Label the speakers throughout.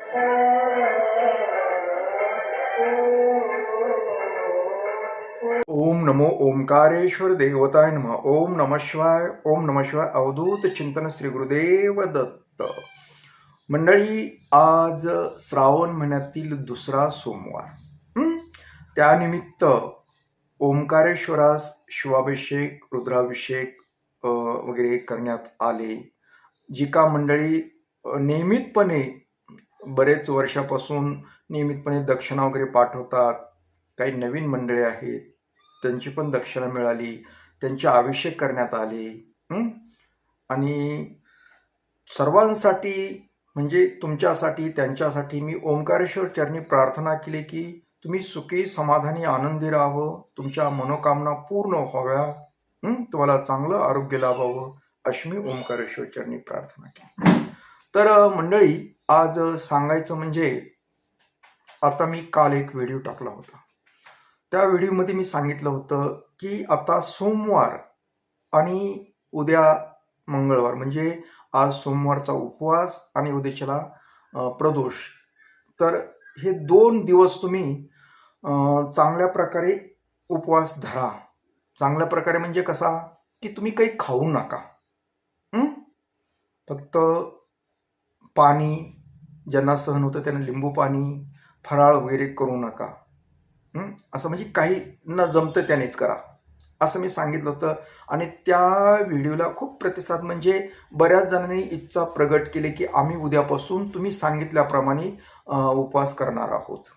Speaker 1: ओम नमो ओंकारेश्वर देवताय नमः. ओम नमः शिवाय. ओम नमः शिवाय. अवधूत चिंतन श्री गुरुदेव दत्त. मंडळी, आज श्रावण महिन्यातील दुसरा सोमवार. त्यानिमित्त ओंकारेश्वरास शिवाभिषेक, रुद्राभिषेक वगैरे करण्यात आले. जी का मंडळी नियमितपणे बरेच वर्षापासून नियमितपणे दक्षिणा वगैरे पाठवतात, काही नवीन मंडळी आहेत, त्यांची पण दक्षिणा मिळाली, त्यांचे अभिषेक करण्यात आले. आणि सर्वांसाठी म्हणजे तुमच्यासाठी, त्यांच्यासाठी मी ओंकारेश्वर चरणी प्रार्थना केली की तुम्ही सुखी, समाधानी, आनंदी राहावं, तुमच्या मनोकामना पूर्ण व्हाव्या, तुम्हाला चांगलं आरोग्य लाभावं, अशी मी ओंकारेश्वर चरणी प्रार्थना केली. तर मंडळी, आज सांगायचं म्हणजे, आता मी काल एक व्हिडिओ टाकला होता. त्या व्हिडिओमध्ये मी सांगितलं होतं की आता सोमवार आणि उद्या मंगळवार, म्हणजे आज सोमवारचा उपवास आणि उद्याच्याला प्रदोष, तर हे 2 दिवस तुम्ही चांगल्या प्रकारे उपवास धरा. चांगल्या प्रकारे म्हणजे कसा, की तुम्ही काही खाऊ नका, फक्त पाणी, ज्यांना सहन होतं त्यांना लिंबू पाणी, फराळ वगैरे करू नका. असं म्हणजे काही न जमतं त्यानेच करा, असं मी सांगितलं होतं. आणि त्या व्हिडिओला खूप प्रतिसाद, म्हणजे बऱ्याच जणांनी इच्छा प्रगट केली की आम्ही उद्यापासून तुम्ही सांगितल्याप्रमाणे उपवास करणार आहोत.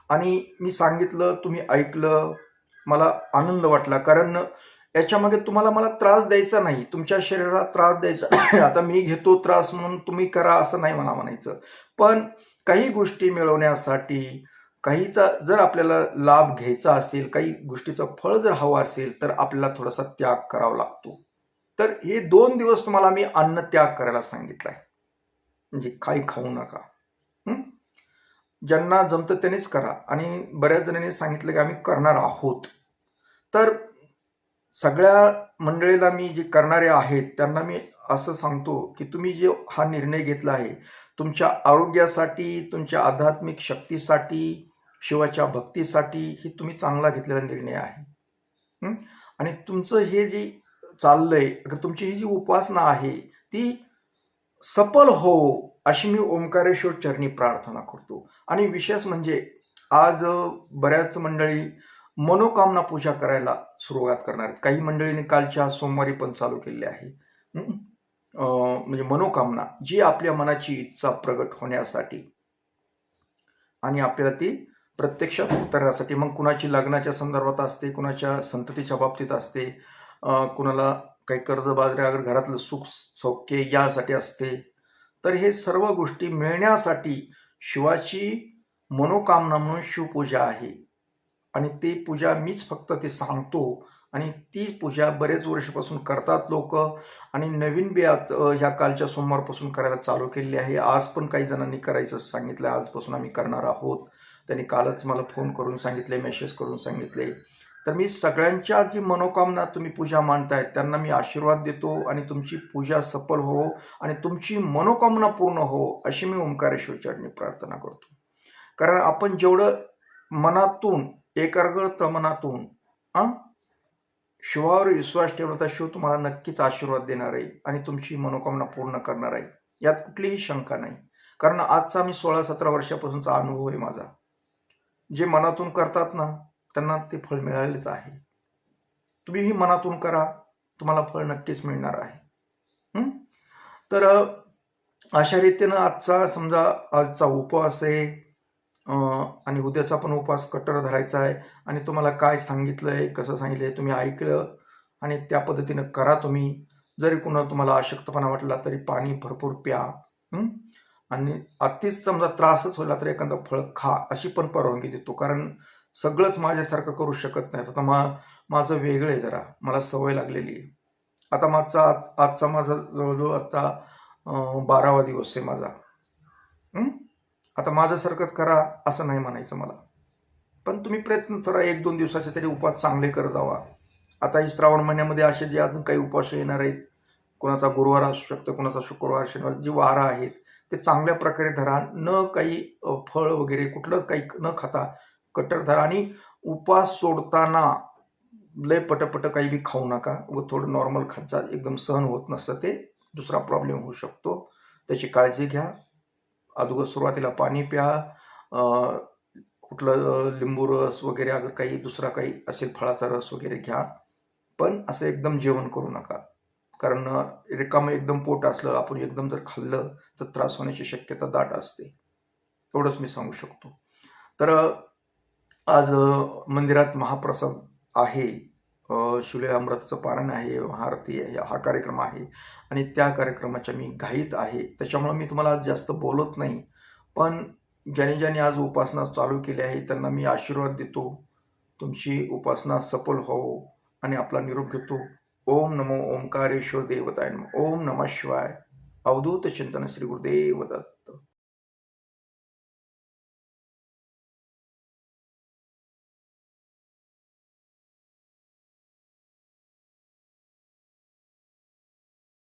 Speaker 1: आणि मी सांगितलं, तुम्ही ऐकलं, मला आनंद वाटला. कारण याच्यामागे तुम्हाला मला त्रास द्यायचा नाही, तुमच्या शरीराला त्रास द्यायचा नाही. आता मी घेतो त्रास म्हणून तुम्ही करा असं नाही मला म्हणायचं. पण काही गोष्टी मिळवण्यासाठी, काहीचा जर आपल्याला लाभ घ्यायचा असेल, काही गोष्टीचं फळ जर हवं असेल, तर आपल्याला थोडासा त्याग करावा लागतो. तर हे 2 दिवस तुम्हाला मी अन्न त्याग करायला सांगितलंय, म्हणजे काही खाऊ नका. ज्यांना जमतं त्यांनीच करा. आणि बऱ्याच जणांनी सांगितलं की आम्ही करणार आहोत. तर सगळ्या मंडळीला मी जे करणारे आहेत त्यांना मी असं सांगतो की तुम्ही जे हा निर्णय घेतला आहे, तुमच्या आरोग्यासाठी, तुमच्या आध्यात्मिक शक्तीसाठी, शिवाच्या भक्तीसाठी, हे तुम्ही चांगला घेतलेला निर्णय आहे. आणि तुमचं हे जे चाललंय, तुमची ही जी उपासना आहे ती सफल हो, अशी मी ओंकारेश्वर चरणी प्रार्थना करतो. आणि विशेष म्हणजे आज बऱ्याच मंडळी मनोकामना पूजा करायला सुरुवात करणार आहेत. काही मंडळींनी कालच्या सोमवारी पण चालू केले आहे. म्हणजे मनोकामना, जी आपल्या मनाची इच्छा प्रगट होण्यासाठी आणि आपल्याला ती प्रत्यक्षात उतरण्यासाठी. मग कुणाची लग्नाच्या संदर्भात असते, कुणाच्या संततीच्या बाबतीत असते, कुणाला काही कर्जबाजारी, अगर घरातलं सुख सौख्य यासाठी असते. तर हे सर्व गोष्टी मिळण्यासाठी शिवाची मनोकामना म्हणून शिवपूजा आहे. आणि ती पूजा मीच फक्त ते सांगतो, आणि ती पूजा बरेच वर्षापासून करतात लोक. आणि नवीन बी ह्या कालच्या सोमवारपासून करायला चालू केलेली आहे. आज पण काही जणांनी करायचं सांगितलं, आजपासून आम्ही करणार आहोत. त्यांनी कालच मला फोन करून सांगितले, मेसेज करून सांगितले. तर मी सगळ्यांच्या जी मनोकामना तुम्ही पूजा मांडताय त्यांना मी आशीर्वाद देतो, आणि तुमची पूजा सफल हो आणि तुमची मनोकामना पूर्ण हो, अशी मी ओंकारेश्वर चरणी प्रार्थना करतो. कारण आपण जेवढं मनातून, एकाग्र मनातून शिवावर विश्वास ठेवला तर शिव तुम्हाला नक्कीच आशीर्वाद देणार आहे आणि तुमची मनोकामना पूर्ण करणार आहे, यात कुठलीही शंका नाही. कारण आजचा मी 16-17 वर्षापासूनचा अनुभव आहे माझा. जे मनातून करतात ना त्यांना ते फळ मिळालेच आहे. तुम्हीही मनातून करा, तुम्हाला फळ नक्कीच मिळणार आहे. तर अशा रीतीनं आजचा समजा आजचा उपवास आहे, आणि उद्याचा पण उपवास कट्टर धरायचा आहे. आणि तुम्हाला काय सांगितलंय, कसं सांगितलंय तुम्ही ऐकलं, आणि त्या पद्धतीनं करा तुम्ही. जरी कुणाला तुम्हाला अशक्तपणा वाटला तरी पाणी भरपूर प्या. आणि अतिच समजा त्रासच होईल तर एखादं फळ खा, अशी पण परवानगी देतो. कारण सगळंच माझ्यासारखं करू शकत नाही. आता माझं वेगळं आहे, जरा मला सवय लागलेली आहे. आता आजचा माझा जवळजवळ आता 12वा दिवस आहे माझा. आता माझ्यासारखंच करा असं नाही म्हणायचं मला, पण तुम्ही प्रयत्न करा 1-2 दिवसाचे तरी उपवास चांगले करत जावा. आता ही श्रावण महिन्यामध्ये असे जे अजून काही उपवास येणार आहेत, कोणाचा गुरुवार असू शकतो, कोणाचा शुक्रवार, शनिवार, जी वारं आहेत ते चांगल्या प्रकारे धरा. न काही फळ वगैरे कुठलंच काही न खाता कट्टर धरा आणि उपवास सोडताना लय पटपट काही बी खाऊ नका. व थोडं नॉर्मल खात जा. एकदम सहन होत नसतं ते. दुसरा प्रॉब्लेम होऊ शकतो. त्याची काळजी घ्या. अगोदर सुरुवातीला पाणी प्या. कुठलं लिंबू रस वगैरे अगर काही दुसरा काही असेल फळाचा रस वगैरे घ्या. पण असं एकदम जेवण करू नका. कारण रिकामं एकदम पोट असलं, आपण एकदम जर खाल्लं तर त्रास होण्याची शक्यता दाट असते. एवढंच मी सांगू शकतो. तर आज मंदिरात महाप्रसाद आहे. शिवलीला अमृताचं पारायण आहे, महाआरती आहे, हा कार्यक्रम आहे आणि त्या कार्यक्रमाच्या मी घाईत आहे. त्याच्यामुळे मी तुम्हाला आज जास्त बोलत नाही. पण ज्याने आज उपासना चालू केली आहे त्यांना मी आशीर्वाद देतो. तुमची उपासना सफल होवो आणि आपला निरोप घेतो. ओम नमो ओंकारेश्वर देवताय नमः. ओम नमः शिवाय. अवधूत चिंतन श्री गुरुदेव दत्त.